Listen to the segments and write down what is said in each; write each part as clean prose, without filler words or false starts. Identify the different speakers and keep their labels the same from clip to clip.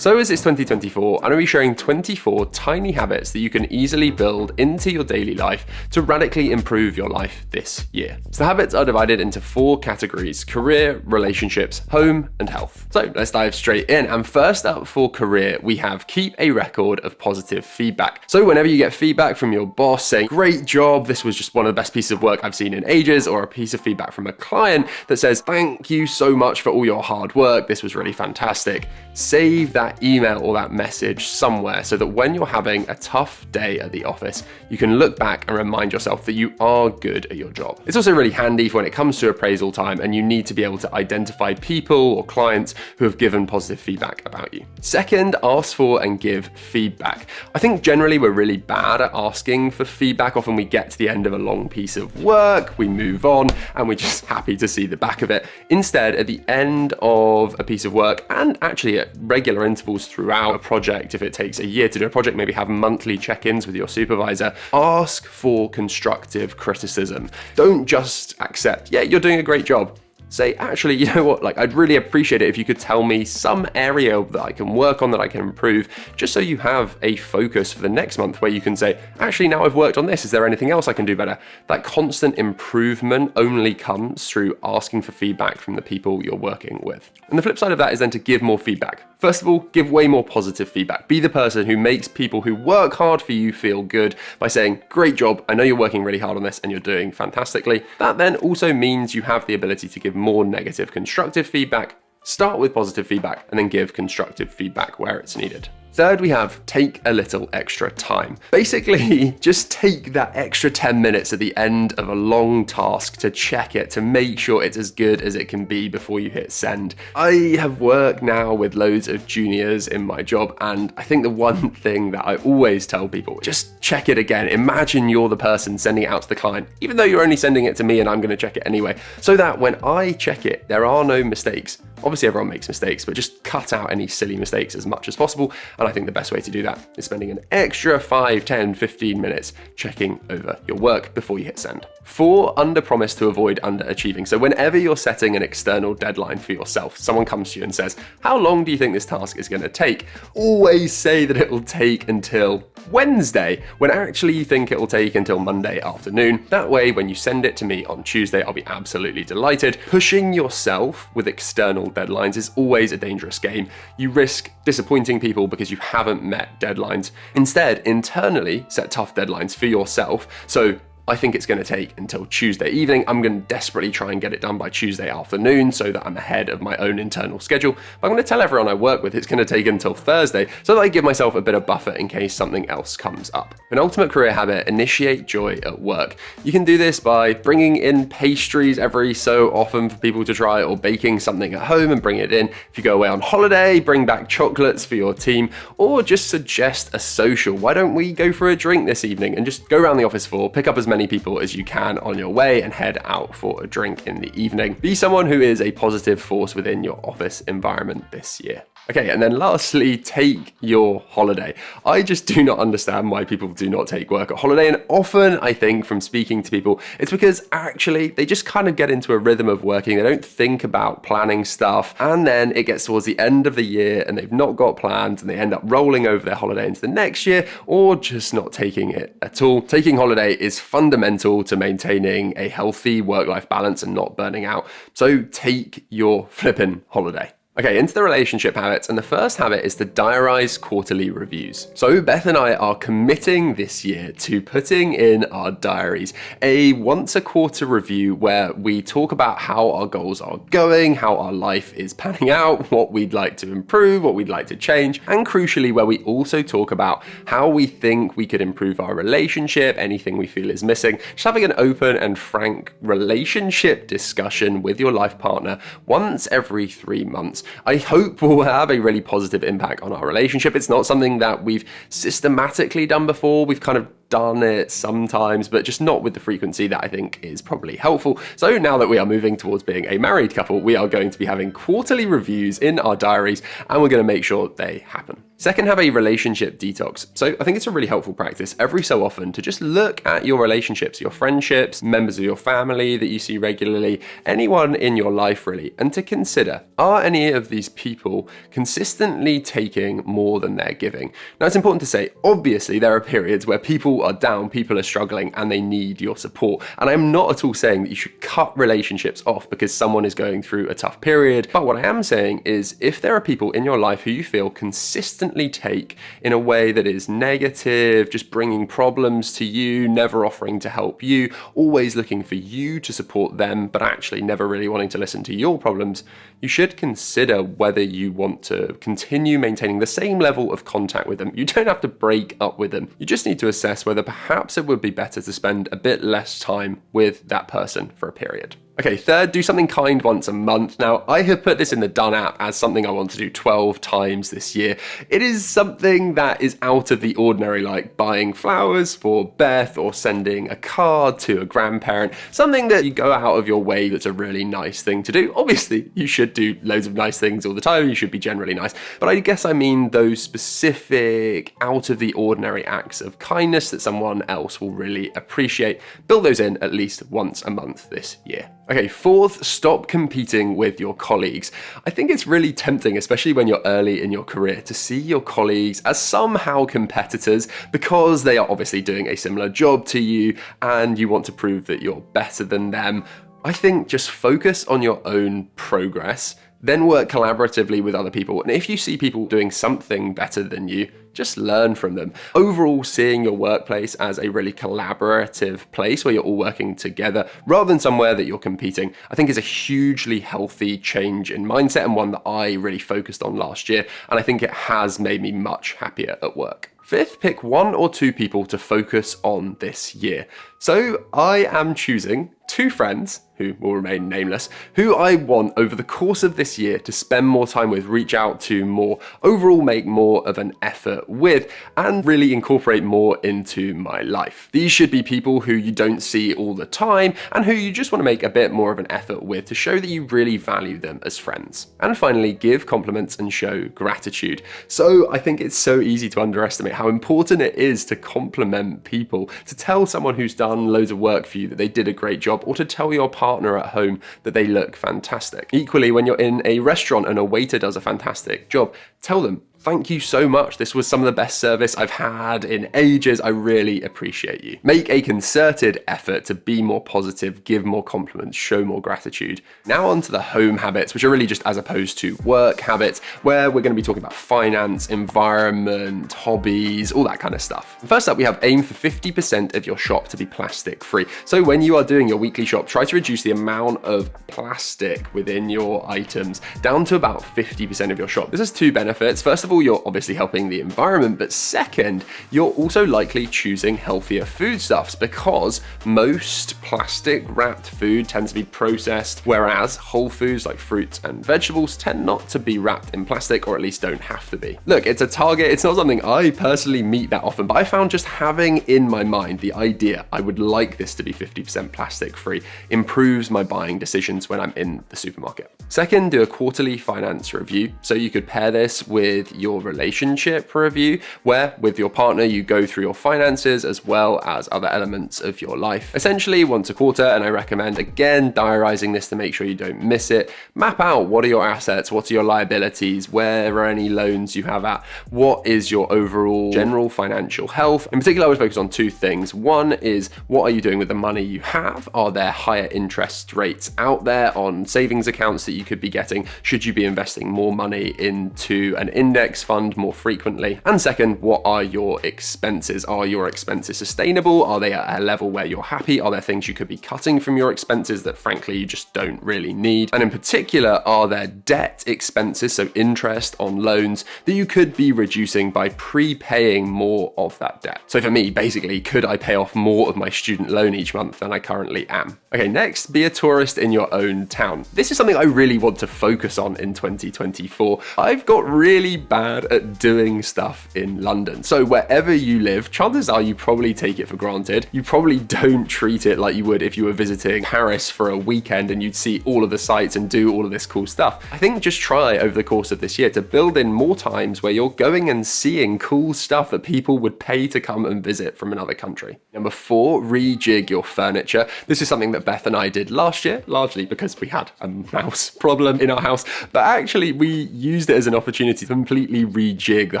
Speaker 1: So as it's 2024, I'm going to be sharing 24 tiny habits that you can easily build into your daily life to radically improve your life this year. So the habits are divided into 4 categories: career, relationships, home, and health. So let's dive straight in. And first up for career, we have keep a record of positive feedback. So whenever you get feedback from your boss saying, great job, this was just one of the best pieces of work I've seen in ages, or a piece of feedback from a client that says, thank you so much for all your hard work, this was really fantastic, save that email or that message somewhere so that when you're having a tough day at the office, you can look back and remind yourself that you are good at your job. It's also really handy for when it comes to appraisal time and you need to be able to identify people or clients who have given positive feedback about you. Second, ask for and give feedback. I think generally we're really bad at asking for feedback. Often we get to the end of a long piece of work, we move on, and we're just happy to see the back of it. Instead, at the end of a piece of work, and actually at regular intervals throughout a project, if it takes a year to do a project, maybe have monthly check-ins with your supervisor, ask for constructive criticism. Don't just accept, yeah, you're doing a great job. Say, actually, you know what, I'd really appreciate it if you could tell me some area that I can work on, that I can improve, just so you have a focus for the next month where you can say, actually, now I've worked on this, is there anything else I can do better? That constant improvement only comes through asking for feedback from the people you're working with. And the flip side of that is then to give more feedback. First of all, give way more positive feedback. Be the person who makes people who work hard for you feel good by saying, great job, I know you're working really hard on this and you're doing fantastically. That then also means you have the ability to give more negative constructive feedback. Start with positive feedback and then give constructive feedback where it's needed. Third, we have take a little extra time. Basically, just take that extra 10 minutes at the end of a long task to check it, to make sure it's as good as it can be before you hit send. I have worked now with loads of juniors in my job, and I think the one thing that I always tell people, just check it again. Imagine you're the person sending it out to the client, even though you're only sending it to me and I'm going to check it anyway, so that when I check it, there are no mistakes. Obviously, everyone makes mistakes, but just cut out any silly mistakes as much as possible. And I think the best way to do that is spending an extra 5, 10, 15 minutes checking over your work before you hit send. 4, under-promise to avoid underachieving. So whenever you're setting an external deadline for yourself, someone comes to you and says, how long do you think this task is going to take? Always say that it will take until Wednesday, when actually you think it will take until Monday afternoon. That way, when you send it to me on Tuesday, I'll be absolutely delighted. Pushing yourself with external deadlines is always a dangerous game. You risk disappointing people because you haven't met deadlines. Instead, internally set tough deadlines for yourself. So I think it's going to take until Tuesday evening. I'm going to desperately try and get it done by Tuesday afternoon so that I'm ahead of my own internal schedule. But I'm going to tell everyone I work with it's going to take until Thursday so that I give myself a bit of buffer in case something else comes up. An ultimate career habit, initiate joy at work. You can do this by bringing in pastries every so often for people to try, or baking something at home and bring it in. If you go away on holiday, bring back chocolates for your team, or just suggest a social. Why don't we go for a drink this evening and just go around the office floor, pick up as many people as you can on your way and head out for a drink in the evening. Be someone who is a positive force within your office environment this year. Okay, and then lastly, take your holiday. I just do not understand why people do not take work at holiday, and often I think from speaking to people, it's because actually they just kind of get into a rhythm of working. They don't think about planning stuff, and then it gets towards the end of the year and they've not got plans and they end up rolling over their holiday into the next year, or just not taking it at all. Taking holiday is fundamental to maintaining a healthy work-life balance and not burning out. So take your flippin' holiday. Okay, into the relationship habits, and the first habit is to diarize quarterly reviews. So Beth and I are committing this year to putting in our diaries a once a quarter review where we talk about how our goals are going, how our life is panning out, what we'd like to improve, what we'd like to change, and crucially where we also talk about how we think we could improve our relationship, anything we feel is missing. Just having an open and frank relationship discussion with your life partner once every 3 months. I hope will have a really positive impact on our relationship. It's not something that we've systematically done before. We've kind of done it sometimes, but just not with the frequency that I think is probably helpful. So now that we are moving towards being a married couple, we are going to be having quarterly reviews in our diaries, and we're going to make sure they happen. Second, have a relationship detox. So I think it's a really helpful practice every so often to just look at your relationships, your friendships, members of your family that you see regularly, anyone in your life really, and to consider, are any of these people consistently taking more than they're giving? Now, it's important to say, obviously, there are periods where people are down, people are struggling, and they need your support. And I'm not at all saying that you should cut relationships off because someone is going through a tough period. But what I am saying is, if there are people in your life who you feel consistently take in a way that is negative, just bringing problems to you, never offering to help you, always looking for you to support them, but actually never really wanting to listen to your problems, you should consider whether you want to continue maintaining the same level of contact with them. You don't have to break up with them. You just need to assess whether perhaps it would be better to spend a bit less time with that person for a period. Okay, third, do something kind once a month. Now, I have put this in the Done app as something I want to do 12 times this year. It is something that is out of the ordinary, like buying flowers for Beth or sending a card to a grandparent, something that you go out of your way that's a really nice thing to do. Obviously, you should do loads of nice things all the time. You should be generally nice. But I guess I mean those specific, out of the ordinary acts of kindness that someone else will really appreciate. Build those in at least once a month this year. Okay, fourth, stop competing with your colleagues. I think it's really tempting, especially when you're early in your career, to see your colleagues as somehow competitors because they are obviously doing a similar job to you and you want to prove that you're better than them. I think just focus on your own progress, then work collaboratively with other people. And if you see people doing something better than you, just learn from them. Overall, seeing your workplace as a really collaborative place where you're all working together rather than somewhere that you're competing, I think is a hugely healthy change in mindset and one that I really focused on last year. And I think it has made me much happier at work. Fifth, pick 1 or 2 people to focus on this year. So I am choosing 2 friends, who will remain nameless, who I want over the course of this year to spend more time with, reach out to more, overall make more of an effort with, and really incorporate more into my life. These should be people who you don't see all the time and who you just want to make a bit more of an effort with to show that you really value them as friends. And finally, give compliments and show gratitude. So I think it's so easy to underestimate how important it is to compliment people, to tell someone who's done loads of work for you that they did a great job, or to tell your partner at home that they look fantastic. Equally, when you're in a restaurant and a waiter does a fantastic job, tell them, thank you so much. This was some of the best service I've had in ages. I really appreciate you. Make a concerted effort to be more positive, give more compliments, show more gratitude. Now on to the home habits, which are really just as opposed to work habits, where we're going to be talking about finance, environment, hobbies, all that kind of stuff. First up, we have aim for 50% of your shop to be plastic free. So when you are doing your weekly shop, try to reduce the amount of plastic within your items down to about 50% of your shop. This has 2 benefits. First of all, you're obviously helping the environment, but second, you're also likely choosing healthier foodstuffs because most plastic wrapped food tends to be processed, whereas whole foods like fruits and vegetables tend not to be wrapped in plastic, or at least don't have to be. Look, it's a target. It's not something I personally meet that often, but I found just having in my mind the idea I would like this to be 50% plastic free improves my buying decisions when I'm in the supermarket. Second, do a quarterly finance review. So you could pair this with your relationship review, where with your partner, you go through your finances as well as other elements of your life. Essentially once a quarter, and I recommend, again, diarizing this to make sure you don't miss it. Map out what are your assets, what are your liabilities, where are any loans you have at, what is your overall general financial health. In particular, I would focus on 2 things. One is, what are you doing with the money you have? Are there higher interest rates out there on savings accounts that you could be getting? Should you be investing more money into an index fund more frequently? And second, what are your expenses? Are your expenses sustainable? Are they at a level where you're happy? Are there things you could be cutting from your expenses that frankly you just don't really need? And in particular, are there debt expenses, so interest on loans, that you could be reducing by prepaying more of that debt? So for me, basically, could I pay off more of my student loan each month than I currently am? Okay, next, be a tourist in your own town. This is something I really want to focus on in 2024. I've got really bad bad at doing stuff in London. So wherever you live, chances are you probably take it for granted. You probably don't treat it like you would if you were visiting Paris for a weekend and you'd see all of the sights and do all of this cool stuff. I think just try over the course of this year to build in more times where you're going and seeing cool stuff that people would pay to come and visit from another country. Number 4, rejig your furniture. This is something that Beth and I did last year, largely because we had a mouse problem in our house, but actually we used it as an opportunity to completely rejig the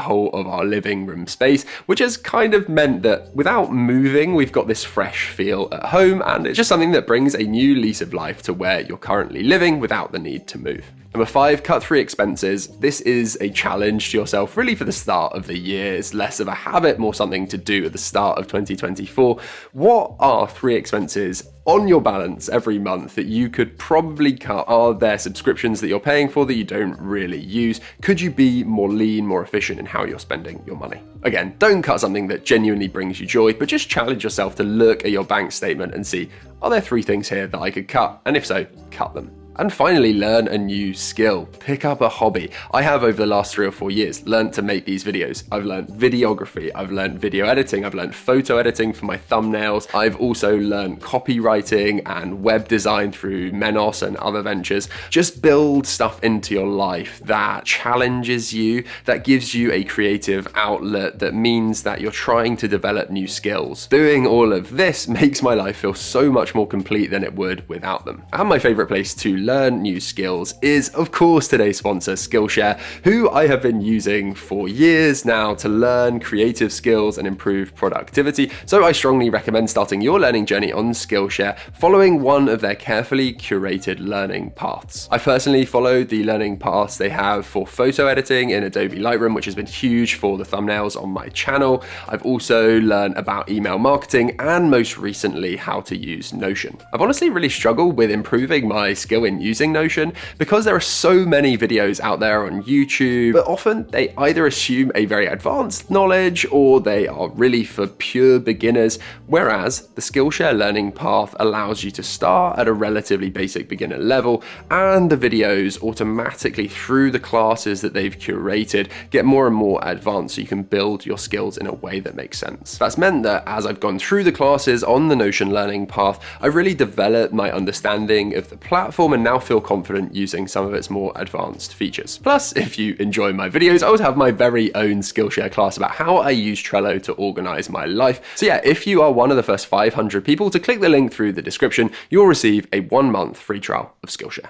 Speaker 1: whole of our living room space, which has kind of meant that without moving, we've got this fresh feel at home, and it's just something that brings a new lease of life to where you're currently living without the need to move. Number 5, cut 3 expenses. This is a challenge to yourself really for the start of the year. It's less of a habit, more something to do at the start of 2024. What are 3 expenses on your balance every month that you could probably cut? Are there subscriptions that you're paying for that you don't really use? Could you be more lean, more efficient in how you're spending your money? Again, don't cut something that genuinely brings you joy, but just challenge yourself to look at your bank statement and see, are there 3 things here that I could cut? And if so, cut them. And finally, learn a new skill. Pick up a hobby. I have over the last 3 or 4 years learned to make these videos. I've learned videography, I've learned video editing, I've learned photo editing for my thumbnails. I've also learned copywriting and web design through Menos and other ventures. Just build stuff into your life that challenges you, that gives you a creative outlet, that means that you're trying to develop new skills. Doing all of this makes my life feel so much more complete than it would without them. And my favorite place to learn new skills is, of course, today's sponsor, Skillshare, who I have been using for years now to learn creative skills and improve productivity. So I strongly recommend starting your learning journey on Skillshare, following one of their carefully curated learning paths. I personally followed the learning paths they have for photo editing in Adobe Lightroom, which has been huge for the thumbnails on my channel. I've also learned about email marketing and most recently how to use Notion. I've honestly really struggled with improving my skill in using Notion because there are so many videos out there on YouTube, but often they either assume a very advanced knowledge or they are really for pure beginners, whereas the Skillshare learning path allows you to start at a relatively basic beginner level, and the videos automatically through the classes that they've curated get more and more advanced so you can build your skills in a way that makes sense. That's meant that as I've gone through the classes on the Notion learning path, I've really developed my understanding of the platform and now feel confident using some of its more advanced features. Plus, if you enjoy my videos, I always have my very own Skillshare class about how I use Trello to organize my life. So yeah, if you are one of the first 500 people to click the link through the description, you'll receive a 1-month free trial of Skillshare.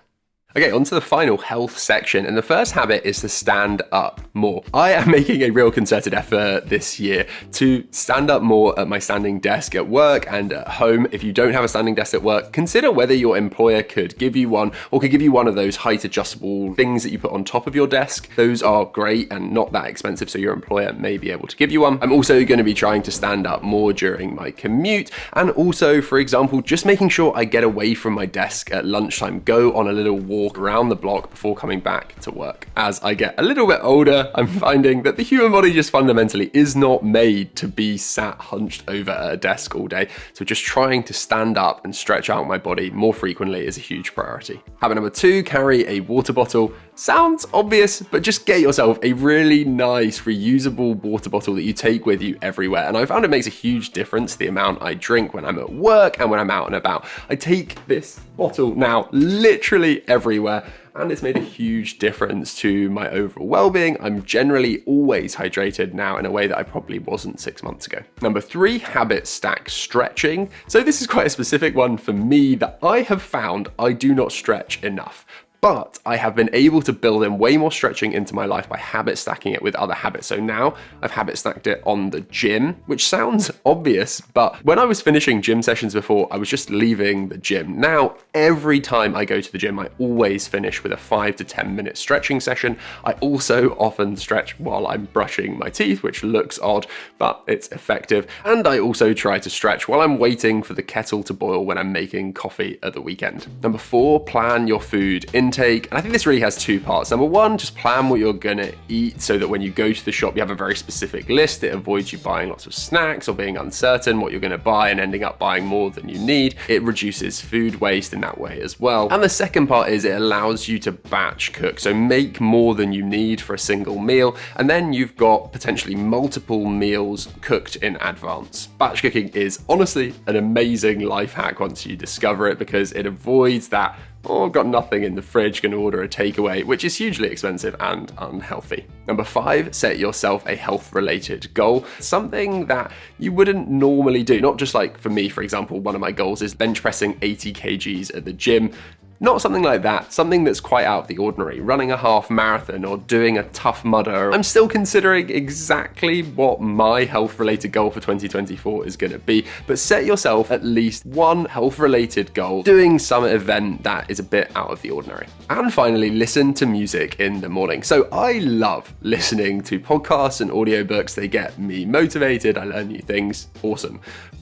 Speaker 1: Okay, on to the final health section, and the first habit is to stand up more. I am making a real concerted effort this year to stand up more at my standing desk at work and at home. If you don't have a standing desk at work, consider whether your employer could give you one or could give you one of those height adjustable things that you put on top of your desk. Those are great and not that expensive, so your employer may be able to give you one. I'm also going to be trying to stand up more during my commute, and also, for example, just making sure I get away from my desk at lunchtime, go on a little walk around the block before coming back to work. As I get a little bit older, I'm finding that the human body just fundamentally is not made to be sat hunched over at a desk all day. So just trying to stand up and stretch out my body more frequently is a huge priority. Habit number 2, carry a water bottle. Sounds obvious, but just get yourself a really nice reusable water bottle that you take with you everywhere. And I found it makes a huge difference the amount I drink when I'm at work and when I'm out and about. I take this bottle now literally everywhere, and it's made a huge difference to my overall well-being. I'm generally always hydrated now in a way that I probably wasn't 6 months ago. Number 3, habit stack stretching. So this is quite a specific one for me that I have found I do not stretch enough. But I have been able to build in way more stretching into my life by habit stacking it with other habits. So now I've habit stacked it on the gym, which sounds obvious, but when I was finishing gym sessions before, I was just leaving the gym. Now, every time I go to the gym, I always finish with a 5 to 10 minute stretching session. I also often stretch while I'm brushing my teeth, which looks odd, but it's effective. And I also try to stretch while I'm waiting for the kettle to boil when I'm making coffee at the weekend. Number 4, plan your food in intake. And I think this really has two parts. Number one, just plan what you're gonna eat so that when you go to the shop, you have a very specific list. It avoids you buying lots of snacks or being uncertain what you're gonna buy and ending up buying more than you need. It reduces food waste in that way as well. And the second part is it allows you to batch cook. So make more than you need for a single meal. And then you've got potentially multiple meals cooked in advance. Batch cooking is honestly an amazing life hack once you discover it, because it avoids that, oh, I've got nothing in the fridge, gonna order a takeaway, which is hugely expensive and unhealthy. Number 5, set yourself a health-related goal. Something that you wouldn't normally do. Not just like for me, for example, one of my goals is bench pressing 80 kgs at the gym. Not something like that, something that's quite out of the ordinary, running a half marathon or doing a Tough Mudder. I'm still considering exactly what my health-related goal for 2024 is gonna be, but set yourself at least one health-related goal, doing some event that is a bit out of the ordinary. And finally, listen to music in the morning. So I love listening to podcasts and audiobooks. They get me motivated, I learn new things, awesome.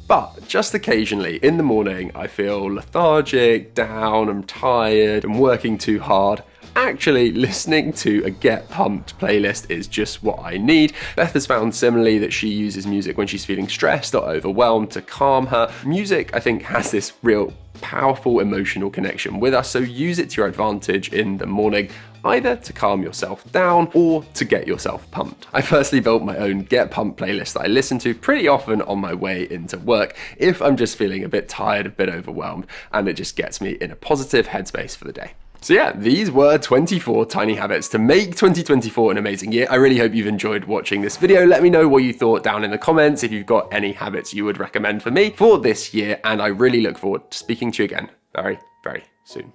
Speaker 1: But just occasionally in the morning, I feel lethargic, down, I'm tired, I'm working too hard. Actually, listening to a Get Pumped playlist is just what I need. Beth has found similarly that she uses music when she's feeling stressed or overwhelmed to calm her. Music, I think, has this real powerful emotional connection with us, so use it to your advantage in the morning, either to calm yourself down or to get yourself pumped. I personally built my own Get Pumped playlist that I listen to pretty often on my way into work if I'm just feeling a bit tired, a bit overwhelmed, and it just gets me in a positive headspace for the day. So yeah, these were 24 tiny habits to make 2024 an amazing year. I really hope you've enjoyed watching this video. Let me know what you thought down in the comments, if you've got any habits you would recommend for me for this year, and I really look forward to speaking to you again very, very soon.